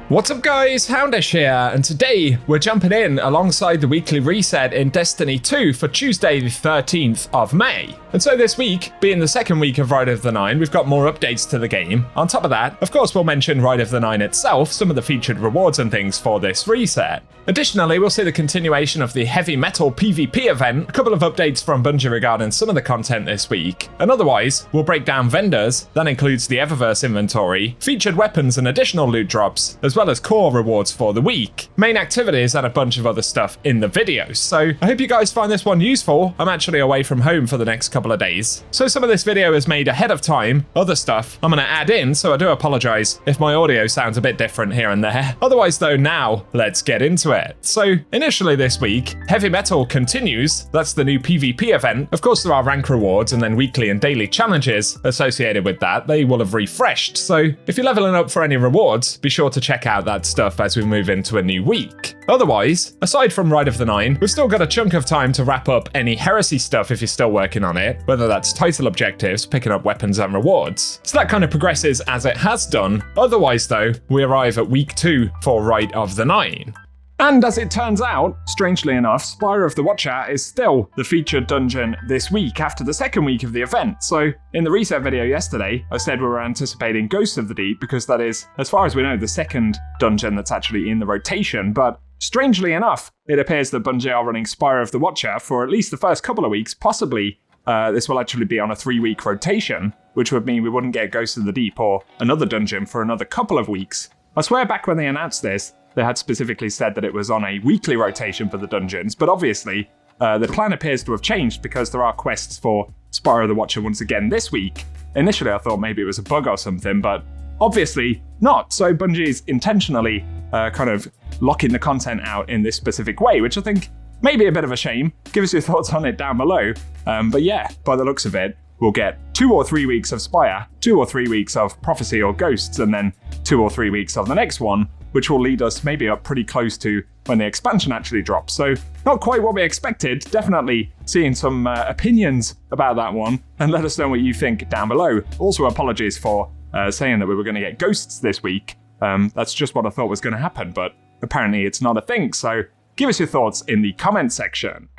What's up guys, Houndish here, and today we're jumping in alongside the weekly reset in Destiny 2 for Tuesday the 13th of May. And so this week, being the second week of Rite of the Nine, we've got more updates to the game. On top of that, of course we'll mention Rite of the Nine itself, some of the featured rewards and things for this reset. Additionally, we'll see the continuation of the heavy metal PvP event, a couple of updates from Bungie regarding some of the content this week, and otherwise, we'll break down vendors, that includes the Eververse inventory, featured weapons and additional loot drops, as well as core rewards for the week, main activities and a bunch of other stuff in the video. So I hope you guys find this one useful. I'm actually away from home for the next couple of days, so some of this video is made ahead of time, other stuff I'm going to add in, so I do apologise if my audio sounds a bit different here and there. Otherwise though, now let's get into it. So initially this week, Heavy Metal continues, that's the new PvP event. Of course there are rank rewards and then weekly and daily challenges associated with that. They will have refreshed, so if you're leveling up for any rewards, be sure to check out that stuff as we move into a new week. Otherwise, aside from Rite of the Nine, we've still got a chunk of time to wrap up any heresy stuff if you're still working on it, whether that's title objectives, picking up weapons and rewards. So that kind of progresses as it has done. Otherwise though, we arrive at week 2 for Rite of the Nine. And as it turns out, strangely enough, Spire of the Watcher is still the featured dungeon this week after the second week of the event. So in the reset video yesterday, I said we were anticipating Ghosts of the Deep because that is, as far as we know, the second dungeon that's actually in the rotation. But strangely enough, it appears that Bungie are running Spire of the Watcher for at least the first couple of weeks. Possibly this will actually be on a 3-week rotation, which would mean we wouldn't get Ghosts of the Deep or another dungeon for another couple of weeks. I swear back when they announced this, they had specifically said that it was on a weekly rotation for the dungeons, but obviously the plan appears to have changed because there are quests for Spire of the Watcher once again this week. Initially I thought maybe it was a bug or something, but obviously not. So Bungie is intentionally kind of locking the content out in this specific way, which I think may be a bit of a shame. Give us your thoughts on it down below. But yeah, by the looks of it, we'll get 2 or 3 weeks of Spire, 2 or 3 weeks of Prophecy or Ghosts, and then 2 or 3 weeks of the next one, which will lead us maybe up pretty close to when the expansion actually drops. So not quite what we expected, definitely seeing some opinions about that one, and let us know what you think down below. Also apologies for saying that we were going to get Ghosts this week. That's just what I thought was going to happen, but apparently it's not a thing, so give us your thoughts in the comment section.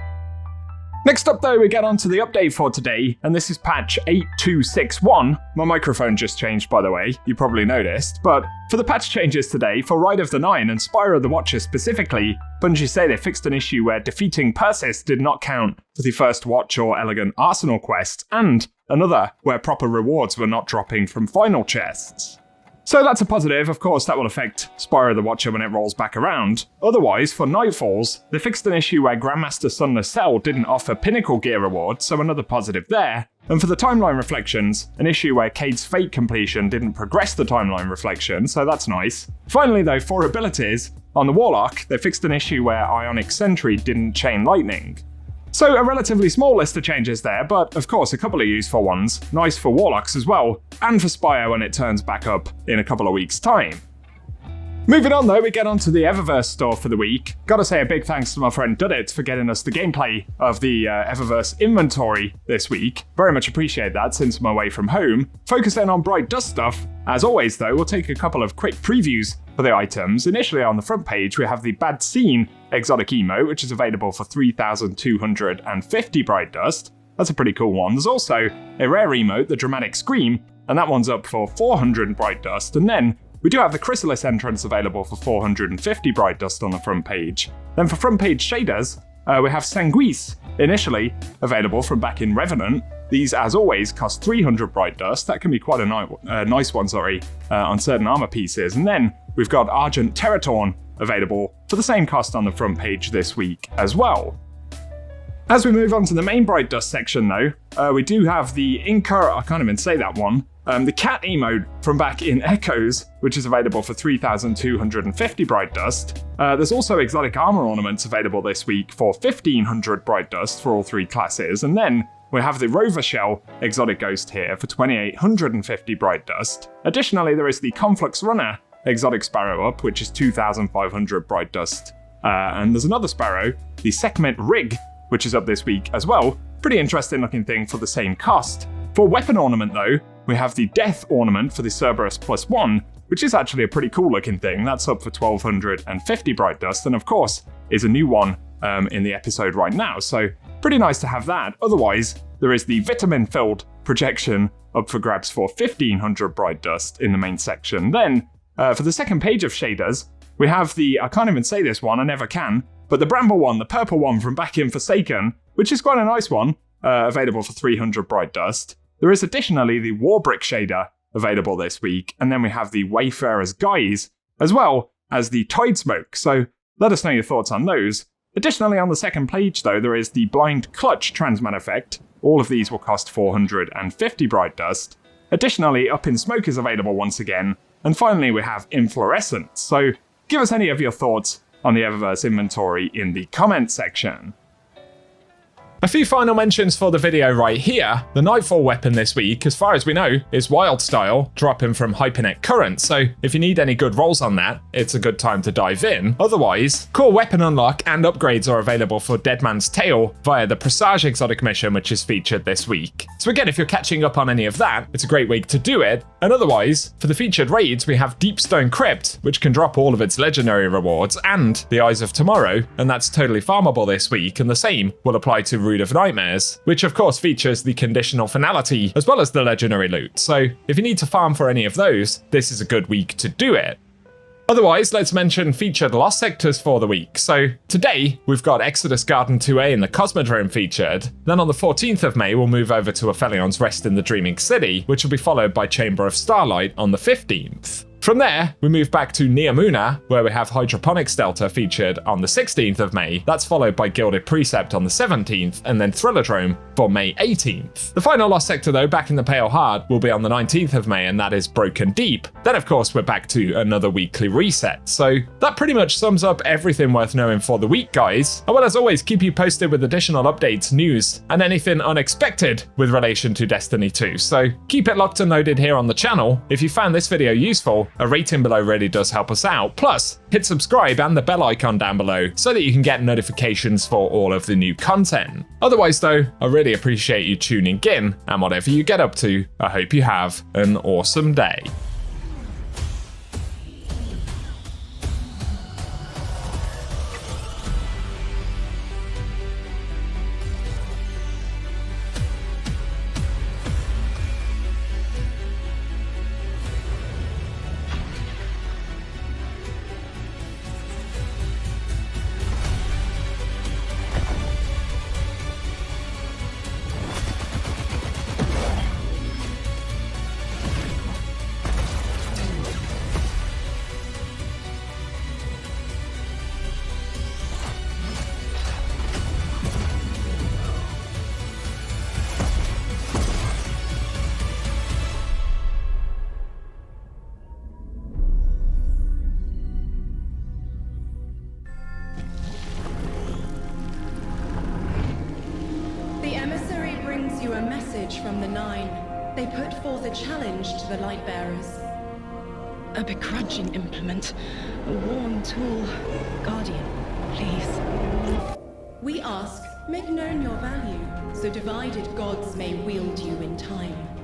Next up though, we get on to the update for today, and this is patch 8261. My microphone just changed, by the way, you probably noticed, but for the patch changes today, for Rite of the Nine and Spire of the Watcher specifically, Bungie say they fixed an issue where defeating Persis did not count for the first Watch or Elegant Arsenal quest, and another where proper rewards were not dropping from final chests. So that's a positive. Of course that will affect Spire of the Watcher when it rolls back around. Otherwise, for Nightfalls, they fixed an issue where Grandmaster Sunless Cell didn't offer Pinnacle Gear rewards, so another positive there. And for the timeline reflections, an issue where Cade's Fate completion didn't progress the timeline reflection, so that's nice. Finally though, for abilities, on the Warlock, they fixed an issue where Ionic Sentry didn't chain lightning. So a relatively small list of changes there, but of course a couple of useful ones. Nice for Warlocks as well, and for Spire when it turns back up in a couple of weeks' time. Moving on though, we get onto the Eververse store for the week. Gotta say a big thanks to my friend Duddit for getting us the gameplay of the Eververse inventory this week. Very much appreciate that since I'm away from home. Focusing on Bright Dust stuff. As always though, we'll take a couple of quick previews for the items. Initially on the front page, we have the Bad Scene exotic emote, which is available for 3,250 Bright Dust. That's a pretty cool one. There's also a rare emote, the Dramatic Scream, and that one's up for 400 Bright Dust. And then we do have the Chrysalis entrance available for 450 Bright Dust on the front page. Then for front page shaders, we have Sanguis, initially available from back in Revenant. These, as always, cost 300 Bright Dust. That can be quite a nice one, on certain armor pieces. And then we've got Argent Teratorn available for the same cost on the front page this week as well. As we move on to the main Bright Dust section though, we do have the Inca, I can't even say that one, the cat emote from back in Echoes, which is available for 3,250 Bright Dust. There's also exotic armor ornaments available this week for 1,500 Bright Dust for all 3 classes, and then we have the Rover Shell exotic ghost here for 2,850 Bright Dust. Additionally, there is the Conflux Runner exotic Sparrow up, which is 2,500 Bright Dust. And there's another Sparrow, the Sekhmet Rig, which is up this week as well. Pretty interesting looking thing for the same cost. For weapon ornament though, we have the Death ornament for the Cerberus +1, which is actually a pretty cool looking thing. That's up for 1250 bright dust, and of course is a new one in the episode right now, so pretty nice to have that. Otherwise, there is the vitamin-filled projection up for grabs for 1500 bright dust in the main section. Then, for the second page of shaders, we have the, I can't even say this one, I never can, but the bramble one, the purple one from back in Forsaken, which is quite a nice one, available for 300 bright dust. There is additionally the Warbrick shader available this week, and then we have the Wayfarer's Guise, as well as the Tide Smoke, so let us know your thoughts on those. Additionally, on the second page though, there is the Blind Clutch Transmat effect. All of these will cost 450 bright dust. Additionally, Up in Smoke is available once again. And finally, we have Inflorescence. So give us any of your thoughts on the Eververse inventory in the comment section. A few final mentions for the video right here. The Nightfall weapon this week, as far as we know, is Wild Style, dropping from Hypernet Current, so if you need any good rolls on that, it's a good time to dive in. Otherwise, core weapon unlock and upgrades are available for Dead Man's Tale via the Presage exotic mission, which is featured this week. So again, if you're catching up on any of that, it's a great week to do it. And otherwise, for the featured raids, we have Deepstone Crypt, which can drop all of its legendary rewards, and the Eyes of Tomorrow, and that's totally farmable this week, and the same will apply to Root of Nightmares, which of course features the conditional finality as well as the legendary loot. So if you need to farm for any of those, this is a good week to do it. Otherwise, let's mention featured Lost Sectors for the week. So today, we've got Exodus Garden 2A in the Cosmodrome featured. Then on the 14th of May, we'll move over to Aphelion's Rest in the Dreaming City, which will be followed by Chamber of Starlight on the 15th. From there, we move back to Neomuna, where we have Hydroponics Delta featured on the 16th of May. That's followed by Gilded Precept on the 17th, and then Thrilladrome for May 18th. The final Lost Sector, though, back in the Pale Heart, will be on the 19th of May, and that is Broken Deep. Then, of course, we're back to another weekly reset. So that pretty much sums up everything worth knowing for the week, guys. I will, as always, keep you posted with additional updates, news, and anything unexpected with relation to Destiny 2. So keep it locked and loaded here on the channel. If you found this video useful, a rating below really does help us out. Plus, hit subscribe and the bell icon down below so that you can get notifications for all of the new content. Otherwise though, I really appreciate you tuning in, and whatever you get up to, I hope you have an awesome day. From the Nine, they put forth a challenge to the Lightbearers. A begrudging implement, a worn tool. Guardian, please. We ask, make known your value, so divided gods may wield you in time.